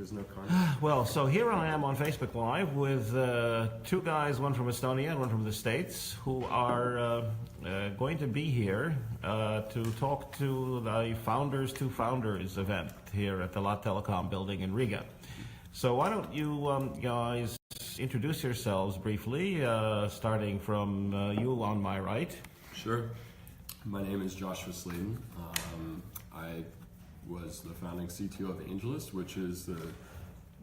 there's no context. Well, so here I am on Facebook Live with two guys, one from Estonia and one from the States, who are going to be here to talk to the Founders to Founders event here at the La Telecom building in Riga. So why don't you guys introduce yourselves briefly, starting from you on my right. Sure. My name is Joshua Slayton. I was the founding CTO of AngelList, which is the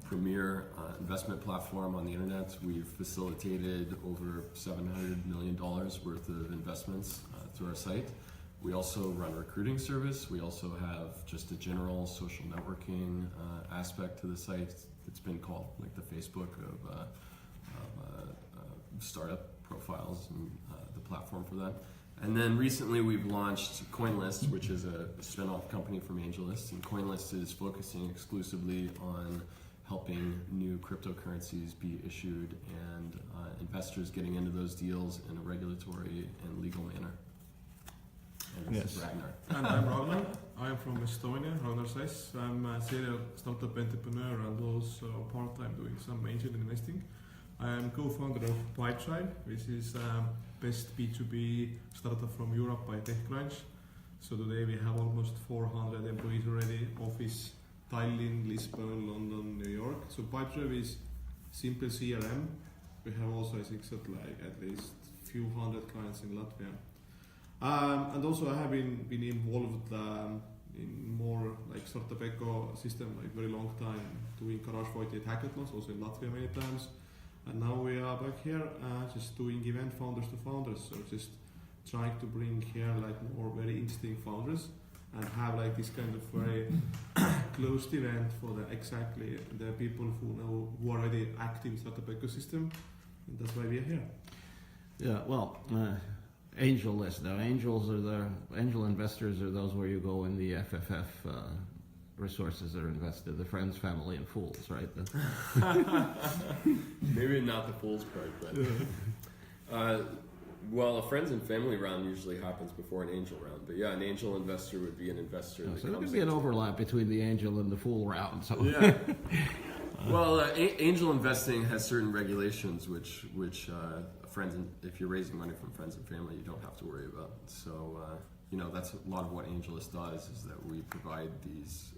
premier investment platform on the internet. We've facilitated over $700 million worth of investments through our site. We also run a recruiting service. We also have just a general social networking aspect to the site. It's been called like the Facebook of startup profiles and the platform for that. And then recently we've launched CoinList, which is a spin-off company from AngelList. And CoinList is focusing exclusively on helping new cryptocurrencies be issued and investors getting into those deals in a regulatory and legal manner. And this is Ragnar. And I'm Ragnar. I'm from Estonia, Ragnar Sass. I'm a serial startup entrepreneur and also part-time doing some angel investing. I am co-founder of Pipedrive, which is best B2B startup from Europe by TechCrunch. So today we have almost 400 employees already, office Tallinn, Lisbon, London, New York. So Pipedrive is simple CRM. We have also, I think, at least few hundred clients in Latvia. And also I have been involved in more like startup ecosystem, like very long time, doing Garage 48 hackathons, also in Latvia many times. And now we are back here just doing event founders to founders. So just trying to bring here like more very interesting founders and have like this kind of very closed event for the people who are already active in startup ecosystem. And that's why we are here. Yeah, well, AngelList. Now, angel investors are those where you go in the FFF resources that are invested, the friends, family, and fools, right? Maybe not the fool's part, but well, a friends and family round usually happens before an angel round. But yeah, an angel investor would be an investor. So there could be an overlap between the angel and the fool round. So. Yeah. Well, angel investing has certain regulations, which friends, if you're raising money from friends and family, you don't have to worry about. So that's a lot of what AngelList does, is that we provide these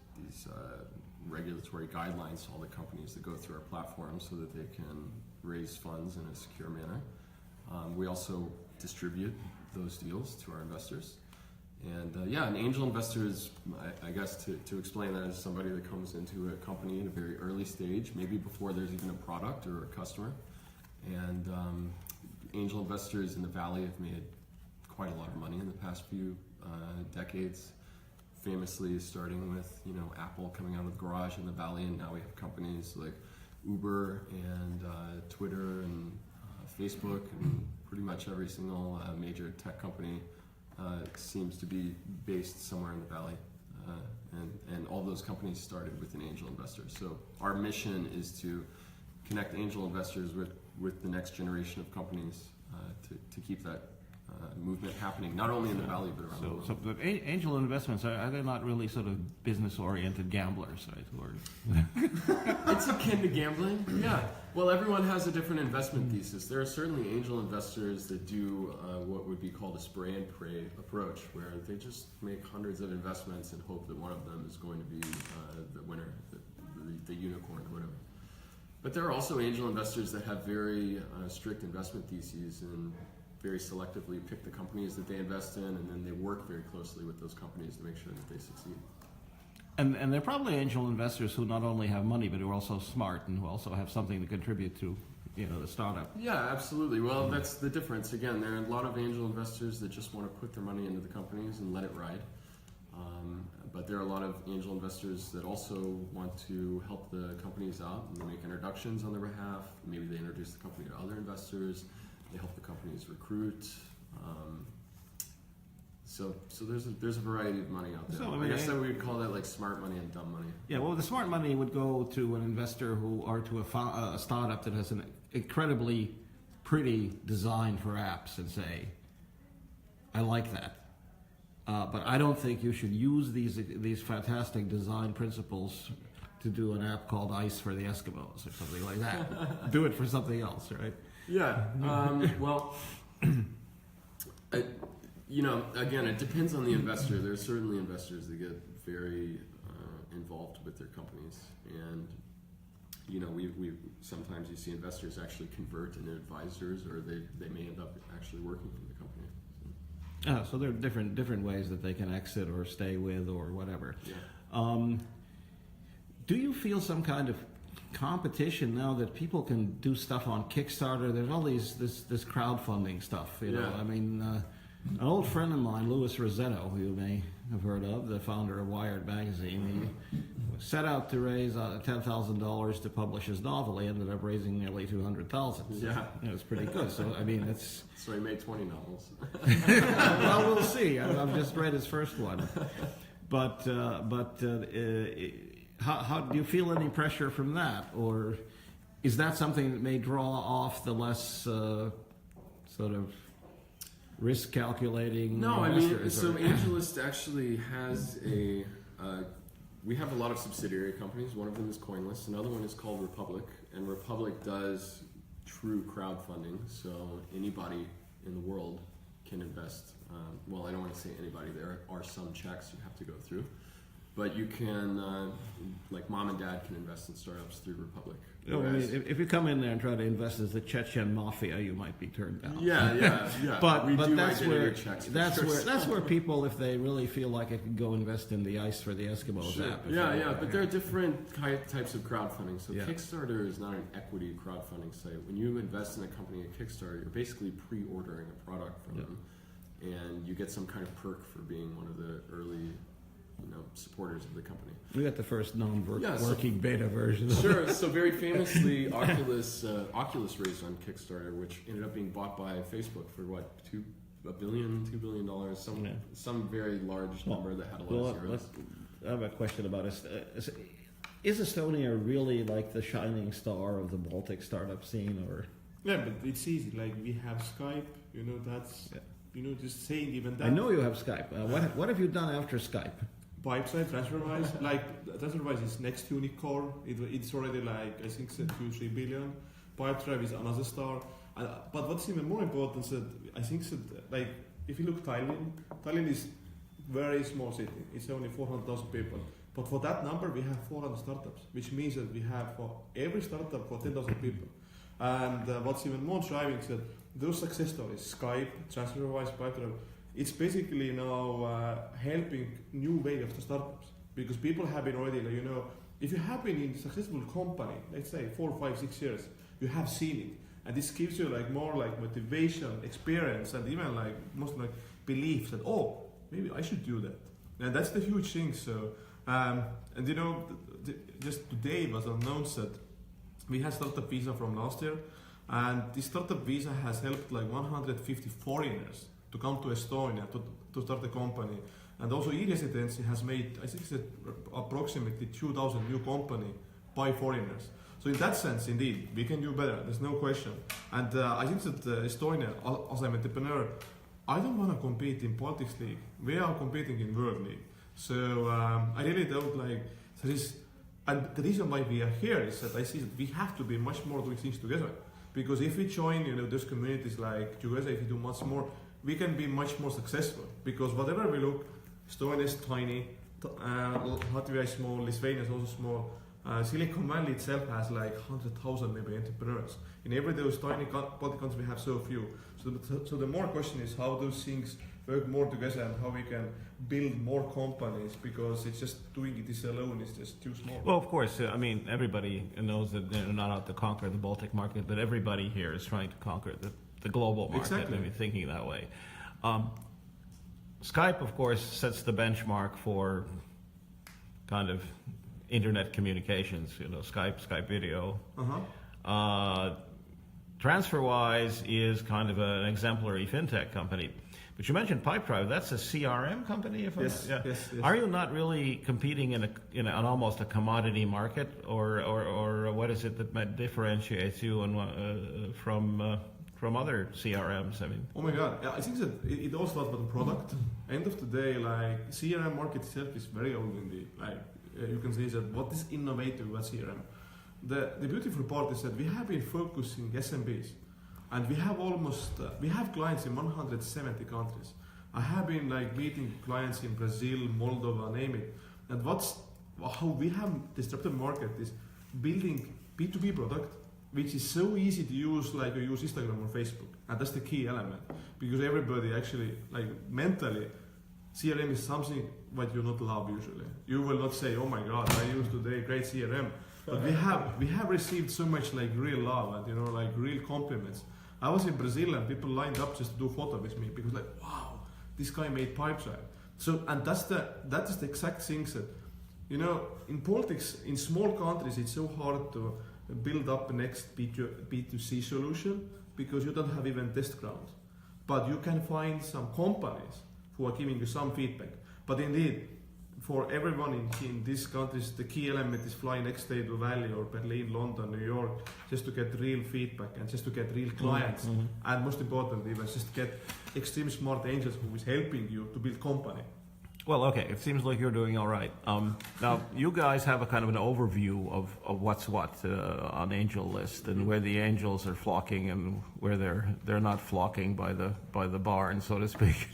regulatory guidelines to all the companies that go through our platform so that they can raise funds in a secure manner. We also distribute those deals to our investors. And an angel investor is, I guess, to explain that, as somebody that comes into a company at a very early stage, maybe before there's even a product or a customer. And angel investors in the Valley have made quite a lot of money in the past few decades. Famously starting with Apple coming out of the garage in the Valley, and now we have companies like Uber and Twitter and Facebook, and pretty much every single major tech company seems to be based somewhere in the Valley, and all those companies started with an angel investor. So our mission is to connect angel investors with the next generation of companies to keep that movement happening, not only in the Valley but around the world. So but angel investments, are they not really sort of business-oriented gamblers, right? Or It's akin to gambling, yeah. Well, everyone has a different investment thesis. There are certainly angel investors that do what would be called a spray and pray approach, where they just make hundreds of investments and hope that one of them is going to be the winner, the unicorn, or whatever. But there are also angel investors that have very strict investment theses and very selectively pick the companies that they invest in, and then they work very closely with those companies to make sure that they succeed. And they're probably angel investors who not only have money, but who are also smart and who also have something to contribute to the startup. Yeah, absolutely. Well, that's the difference. Again, there are a lot of angel investors that just want to put their money into the companies and let it ride. But there are a lot of angel investors that also want to help the companies out, and they make introductions on their behalf. Maybe they introduce the company to other investors. They help the companies recruit. So there's a variety of money out there. So, I guess that we would call that like smart money and dumb money. Yeah, well, the smart money would go to an investor or to a startup that has an incredibly pretty design for apps and say, I like that. But I don't think you should use these fantastic design principles to do an app called Ice for the Eskimos or something like that. Do it for something else, right? Yeah. Well, again, it depends on the investor. There are certainly investors that get very involved with their companies, and we sometimes you see investors actually convert into advisors, or they may end up actually working in the company. So there are different ways that they can exit or stay with or whatever. Yeah. Do you feel some kind of competition now that people can do stuff on Kickstarter? There's all this crowdfunding stuff. Yeah. I mean, an old friend of mine, Louis Rossetto, who you may have heard of, the founder of Wired magazine, he set out to raise $10,000 to publish his novel. He ended up raising nearly $200,000. Yeah. It was pretty good. So I mean, it's. So he made 20 novels. Well, we'll see. I've just read his first one, but how do you feel any pressure from that, or is that something that may draw off the less sort of risk calculating? No, I mean, so AngelList actually has we have a lot of subsidiary companies. One of them is CoinList. Another one is called Republic, and Republic does true crowdfunding. So anybody in the world can invest. Well, I don't want to say anybody. There are some checks you have to go through. But you can, like mom and dad can invest in startups through Republic. I mean, if you come in there and try to invest as the Chechen mafia, you might be turned down. Yeah. But we do that's where checks that's where people, if they really feel like it, can go invest in the Ice for the Eskimos app. Yeah. But there are different types of crowdfunding. So Yeah. Kickstarter is not an equity crowdfunding site. When you invest in a company at Kickstarter, you're basically pre-ordering a product from them, and you get some kind of perk for being one of the early supporters of the company. We got the first non-working beta version. Sure. So very famously, Oculus raised on Kickstarter, which ended up being bought by Facebook for what, $2 billion, some very large number that had a lot of zeros. I have a question about it. Is Estonia really like the shining star of the Baltic startup scene, or? Yeah, but it's easy. Like we have Skype. That's just saying even that. I know you have Skype. What have you done after Skype? Pipeside, TransferWise, TransferWise is next unicorn. It's already I think 2-3 billion. Pipedrive is another star. But what's even more important is that I think that if you look Tallinn is very small city. It's only 400,000 people. But for that number, we have 400 startups, which means that we have for every startup for 10,000 people. And what's even more driving is that those success stories, Skype, TransferWise, Pipedrive, it's basically now helping new way of the startups, because people have been already, if you have been in a successful company, let's say 4, 5, 6 years, you have seen it, and this gives you more motivation, experience, and even most beliefs that maybe I should do that, and that's the huge thing. So just today was announced that we had startup visa from last year, and this startup visa has helped 150 foreigners to come to Estonia to start a company. And also e-residency has made, I think it's approximately 2,000 new company by foreigners. So in that sense, indeed, we can do better, there's no question. And I think that Estonia, as an entrepreneur, I don't want to compete in Baltics League. We are competing in World League. So I really don't and the reason why we are here is that I see that we have to be much more doing things together. Because if we join, those communities together, if we do much more, we can be much more successful, because whatever we look, Estonia is tiny, Latvia is small, Lithuania is also small, Silicon Valley itself has 100,000 maybe entrepreneurs. In every those tiny Baltic countries we have so few. So the more question is how those things work more together and how we can build more companies, because it's just doing it alone is just too small. Well, of course, everybody knows that they're not out to conquer the Baltic market, but everybody here is trying to conquer the global market. Exactly. I mean, thinking that way. Skype, of course, sets the benchmark for kind of internet communications. Skype video. TransferWise is kind of an exemplary fintech company. But you mentioned Pipedrive. That's a CRM company, Yes. Are you not really competing in an almost a commodity market, or what is it that differentiates you from other CRMs? I mean, oh my God, I think that it all starts with the product. End of the day, CRM market itself is very old indeed. you can say that what is innovative about CRM. The beautiful part is that we have been focusing SMBs, and we have we have clients in 170 countries. I have been like meeting clients in Brazil, Moldova, name it. And how we have disrupted market is building B2B product, which is so easy to use, like you use Instagram or Facebook. And that's the key element, because everybody actually, like mentally, CRM is something what you not love usually. You will not say, oh my God, I used today great CRM. But we have received so much like real love and, you know, like real compliments. I was in Brazil and people lined up just to do photo with me because like, wow, this guy made Pipedrive. So, and that is the exact things that, you know, in politics, in small countries, it's so hard to build up the next B2C solution because you don't have even test grounds. But you can find some companies who are giving you some feedback. But indeed, for everyone in these countries, the key element is fly next day to Valley or Berlin, London, New York, just to get real feedback and just to get real clients. Mm-hmm. And most importantly, even just get extreme smart angels who is helping you to build company. Well, okay, it seems like you're doing all right. Now, you guys have a kind of an overview of what's what on Angel List and where the angels are flocking and where they're not flocking by the barn, so to speak.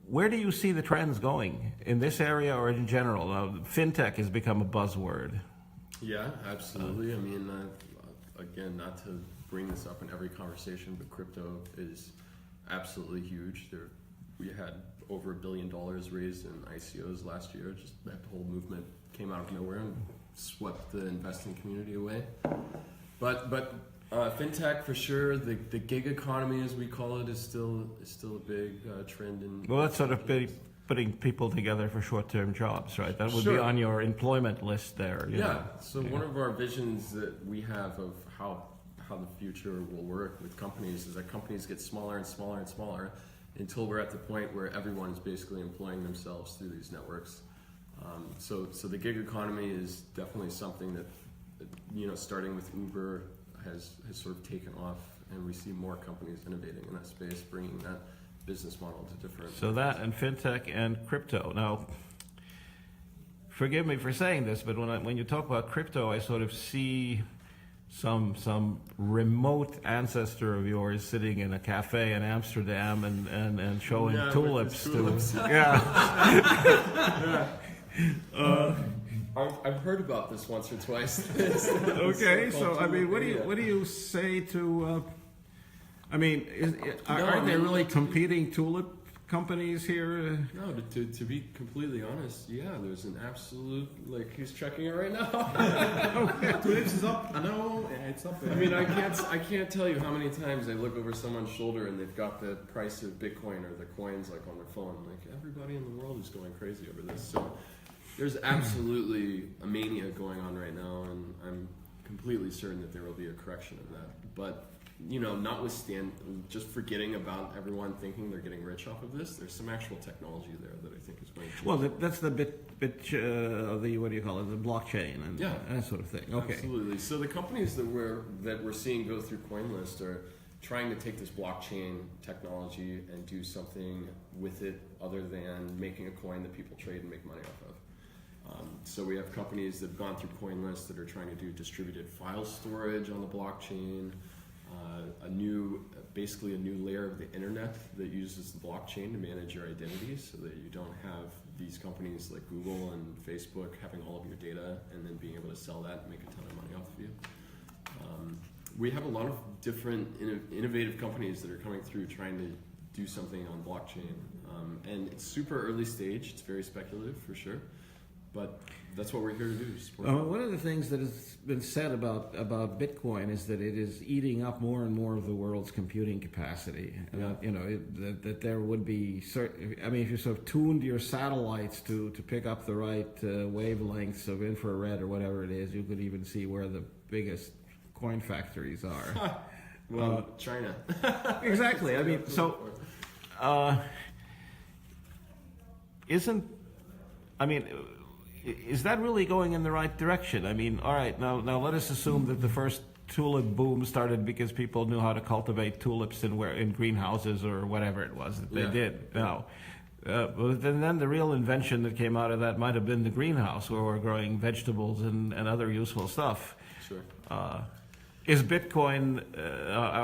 Where do you see the trends going in this area or in general? Now, fintech has become a buzzword. Yeah, absolutely. I mean, again, not to bring this up in every conversation, but crypto is absolutely huge. We had over $1 billion raised in ICOs last year. Just that whole movement came out of nowhere and swept the investing community away. But fintech for sure. The gig economy, as we call it, is still a big trend in. Well, that's sort of putting people together for short-term jobs, right? That would be on your employment list there. You know? So one of our visions that we have of how the future will work with companies is that companies get smaller and smaller and smaller until we're at the point where everyone is basically employing themselves through these networks. So the gig economy is definitely something that, you know, starting with Uber has sort of taken off, and we see more companies innovating in that space, bringing that business model to different. So that and fintech and crypto. Now, forgive me for saying this, but when you talk about crypto, I sort of see some remote ancestor of yours sitting in a cafe in Amsterdam and showing tulips to I've heard about this once or twice. Okay, so I mean, what do you say to? I mean, are there really competing tulip companies here? No, to be completely honest, yeah, there's an absolute, like, he's checking it right now. Tulips is up. I know, it's up there. I mean, I can't tell you how many times I look over someone's shoulder and they've got the price of Bitcoin or the coins like on their phone. Like, everybody in the world is going crazy over this. So there's absolutely a mania going on right now, and I'm completely certain that there will be a correction of that. But, you know, just forgetting about everyone thinking they're getting rich off of this, there's some actual technology there that I think is going to change. Well, that's the bit of the, what do you call it, the blockchain and that sort of thing. Okay. Absolutely. So the companies that we're seeing go through CoinList are trying to take this blockchain technology and do something with it other than making a coin that people trade and make money off of. So we have companies that have gone through CoinList that are trying to do distributed file storage on the blockchain, basically a new layer of the internet that uses the blockchain to manage your identity, so that you don't have these companies like Google and Facebook having all of your data and then being able to sell that and make a ton of money off of you. We have a lot of different innovative companies that are coming through trying to do something on blockchain, and it's super early stage. It's very speculative for sure. But that's what we're here to do. One of the things that has been said about Bitcoin is that it is eating up more and more of the world's computing capacity. Yeah. You know, that there would be certain. I mean, if you sort of tuned your satellites to pick up the right wavelengths of infrared or whatever it is, you could even see where the biggest coin factories are. Well, China. Exactly. I mean, so is that really going in the right direction? I mean, all right, now let us assume that the first tulip boom started because people knew how to cultivate tulips in greenhouses or whatever it was that they did. Now, But then the real invention that came out of that might have been the greenhouse, where we're growing vegetables and other useful stuff. Sure. Is Bitcoin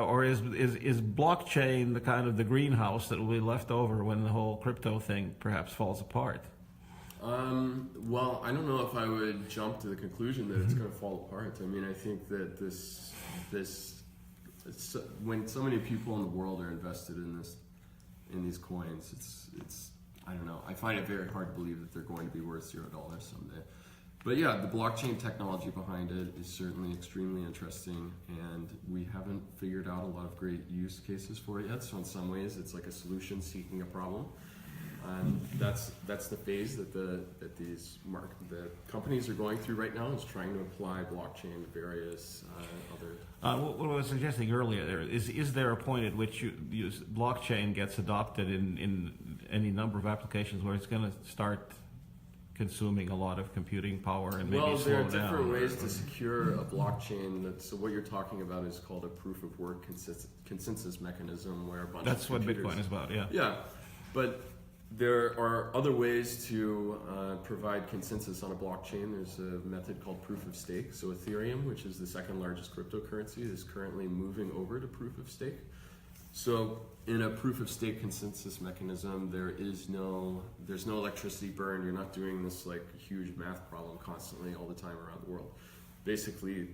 or is blockchain the kind of the greenhouse that will be left over when the whole crypto thing perhaps falls apart? Well, I don't know if I would jump to the conclusion that it's going to fall apart. I mean, I think that when so many people in the world are invested in these coins, it's I don't know. I find it very hard to believe that they're going to be worth $0 someday. But yeah, the blockchain technology behind it is certainly extremely interesting, and we haven't figured out a lot of great use cases for it yet. So in some ways, it's like a solution seeking a problem. And that's the phase that the companies are going through right now, is trying to apply blockchain to various other. What I was suggesting earlier there is there a point at which blockchain gets adopted in any number of applications where it's going to start consuming a lot of computing power and maybe slow down? Well, there are different ways to secure a blockchain. So what you're talking about is called a proof of work consensus mechanism, where a bunch That's of what Bitcoin is about, yeah. Yeah, but there are other ways to provide consensus on a blockchain. There's a method called proof of stake. So Ethereum, which is the second largest cryptocurrency, is currently moving over to proof of stake. So in a proof of stake consensus mechanism, there's no electricity burn. You're not doing this like huge math problem constantly all the time around the world. Basically,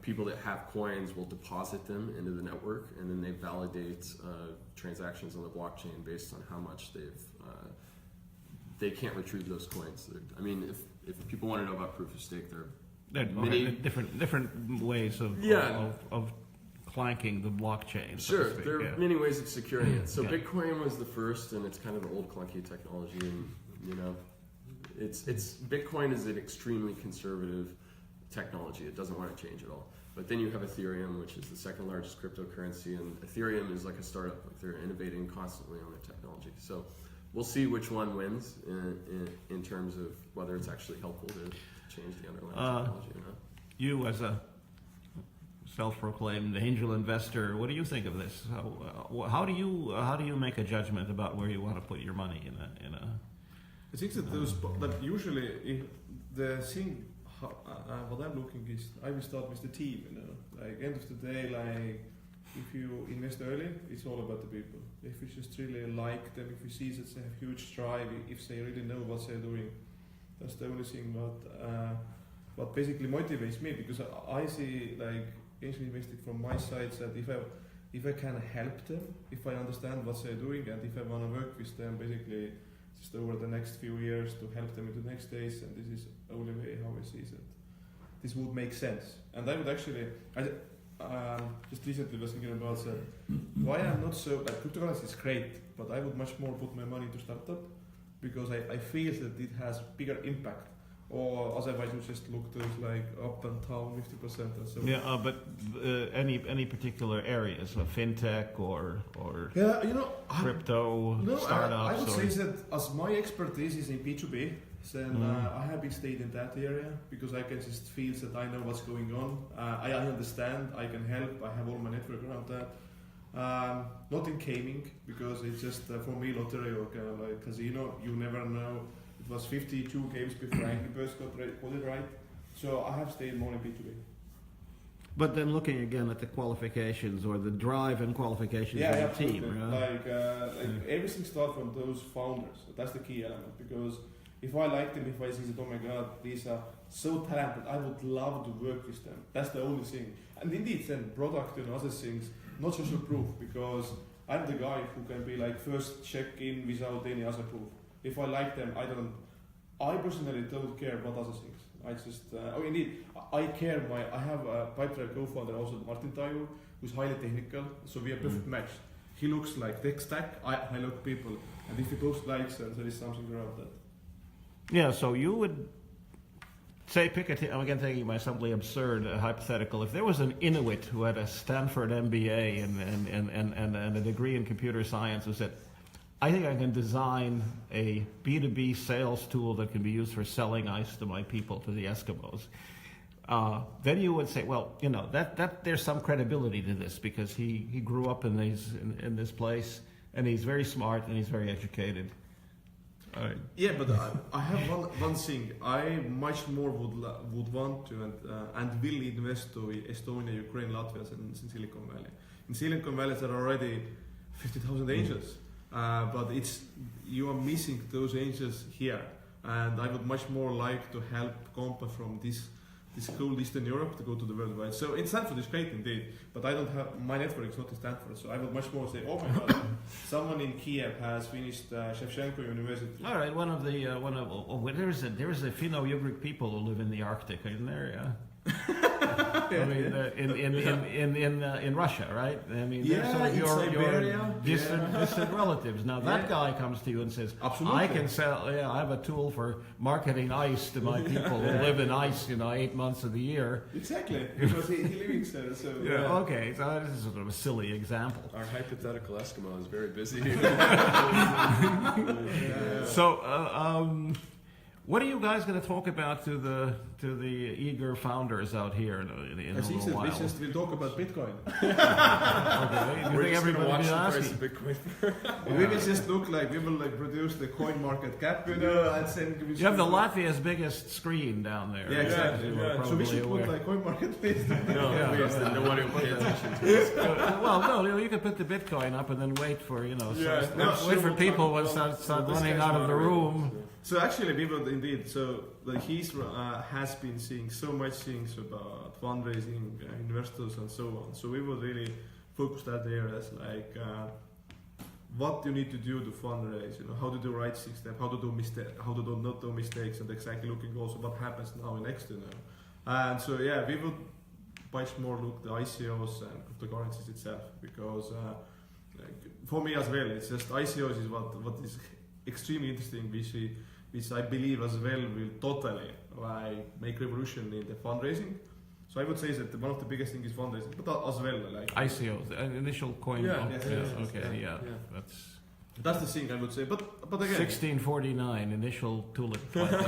people that have coins will deposit them into the network, and then they validate transactions on the blockchain based on how much they can't retrieve those coins. I mean, if people want to know about proof of stake, there are many different ways of clanking the blockchain. So sure, there are many ways of securing it. So Yeah. Bitcoin was the first, and it's kind of the old clunky technology. And it's Bitcoin is an extremely conservative technology. It doesn't want to change at all. But then you have Ethereum, which is the second largest cryptocurrency, and Ethereum is like a startup. Like they're innovating constantly on their technology. So we'll see which one wins in terms of whether it's actually helpful to change the underlying technology or not. You, as a self-proclaimed angel investor, what do you think of this? How do you make a judgment about where you want to put your money in a? I think that usually if the thing what I'm looking is I will start with the team. Like end of the day, like if you invest early, it's all about the people. If you just really like them, if you see that they have huge drive, if they really know what they're doing, that's the only thing what basically motivates me, because I see like angel investing from my side that if I can help them, if I understand what they're doing, and if I want to work with them, basically just over the next few years to help them in the next days, and this is the only way how I see that this would make sense. And I would actually, just recently was thinking about that, why I'm not so, like cryptocurrency is great, but I would much more put my money into startup, because I feel that it has bigger impact. Or otherwise you just look to like up and down 50% and so on. Yeah, but any particular areas, fintech or yeah, crypto startups? I would say that as my expertise is in B2B, then I have been stayed in that area, because I can just feel that I know what's going on. I understand, I can help, I have all my network around that. Not in gaming, because it's just for me lottery or kind of like casino, you never know. It was 52 games before Angry Birds got it right. So I have stayed more in B2B. But then looking again at the qualifications or the drive and qualifications of the team. Like everything starts from those founders. That's the key element, because if I like them, if I see that, oh my god, these are so talented, I would love to work with them. That's the only thing. And indeed then product and other things, not social proof, because I'm the guy who can be like first check in without any other proof. If I like them, I personally don't care about other things. I just, I care. I have a Pipetrail co-founder, also Martin Taiju, who's highly technical, so we are perfect match. He looks like tech stack, I look people, and if he both likes them, there is something around that. Yeah, so you would say, I'm again thinking my simply absurd hypothetical. If there was an Inuit who had a Stanford MBA and a degree in computer science who said, I think I can design a B2B sales tool that can be used for selling ice to my people, to the Eskimos. Then you would say, well, that there's some credibility to this, because he grew up in this place, and he's very smart and he's very educated. Yeah, but I have one thing. I much more would want to and will invest to Estonia, Ukraine, Latvia than in Silicon Valley. In Silicon Valley, there are already 50,000 angels, but you are missing those angels here. And I would much more like to help companies from this cool Eastern Europe to go to the worldwide. So in Stanford is great indeed, but I don't have my network is not in Stanford, so I would much more say, oh my god, someone in Kiev has finished Shevchenko University. All right, there is a Finno-Ugric people who live in the Arctic, isn't there? Yeah. I mean, in Russia, right? I mean, they're sort of your distant relatives. Now that guy comes to you and says, absolutely, I can sell. Yeah, I have a tool for marketing ice to my people who live in ice, 8 months of the year. Exactly, because he lives there. So okay, so this is sort of a silly example. Our hypothetical Eskimo is very busy. So. What are you guys going to talk about to the eager founders out here in a little while? We'll talk about Bitcoin. Okay. We're just going to watch the price of Bitcoin. We will just look like we will produce the coin market cap, and send. You have the Latvia's biggest screen down there. Yeah, exactly. Yeah. So we should put like coin market list. No one will pay attention to this. Well, no, you could put the Bitcoin up and then wait for wait for people when start running out of the room. So actually, we would indeed. So he's has been seeing so much things about fundraising, investors, and so on. So we would really focus that areas like what you need to do to fundraise. How to do right step, how to do not do mistakes, and exactly looking also what happens now in external. And so we would much more look the ICOs and cryptocurrencies itself because for me as well, it's just ICOs is what is extremely interesting. Which I believe as well will totally make revolution in the fundraising. So I would say that one of the biggest things is fundraising, but as well like ICOs, initial coin. That's the thing I would say. But again, 1649 initial tulip planting.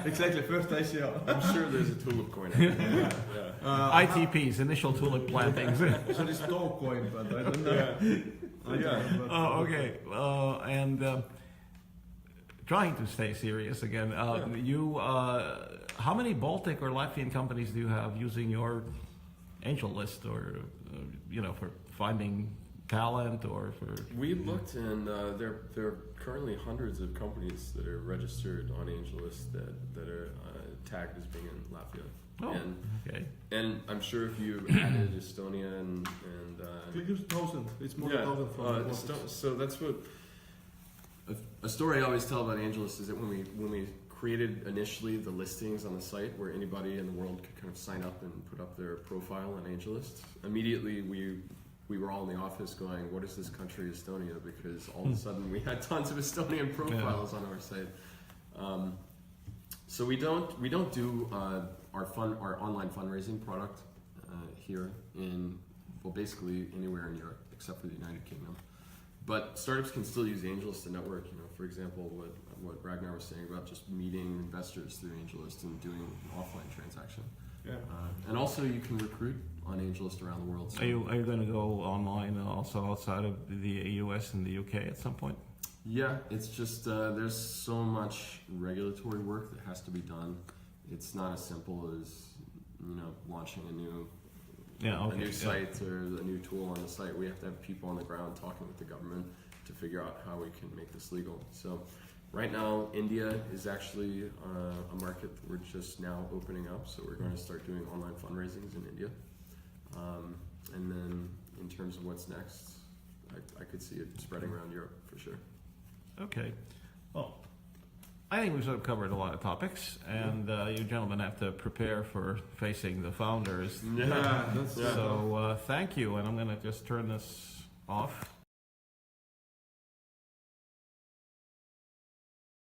Exactly, first ICO. I'm sure there's a tulip coin. ITPs, initial tulip plantings. So this dog coin, but I don't know. Oh, okay. And. Trying to stay serious again. How many Baltic or Latvian companies do you have using your angel list, or for finding talent, or for? We looked, and there are currently hundreds of companies that are registered on angel list that are tagged as being in Latvia. Oh, okay. And I'm sure if you added Estonia and it's 1,000. It's more than 1,000. So that's what. A story I always tell about AngelList is that when we created initially the listings on the site where anybody in the world could kind of sign up and put up their profile on AngelList, immediately we were all in the office going, what is this country, Estonia? Because all of a sudden we had tons of Estonian profiles on our site. So we don't do our online fundraising product here in basically anywhere in Europe except for the United Kingdom. But startups can still use AngelList to network. For example, what Ragnar was saying about just meeting investors through AngelList and doing an offline transaction. Yeah. And also, you can recruit on AngelList around the world. So are you going to go online also outside of the US and the UK at some point? Yeah, it's just there's so much regulatory work that has to be done. It's not as simple as launching a new. A new site or a new tool on the site. We have to have people on the ground talking with the government to figure out how we can make this legal. So right now, India is actually a market that we're just now opening up. So we're going to start doing online fundraisings in India. And then in terms of what's next, I could see it spreading around Europe for sure. Okay. Well, I think we've sort of covered a lot of topics, and you gentlemen have to prepare for facing the founders. So thank you, and I'm going to just turn this off.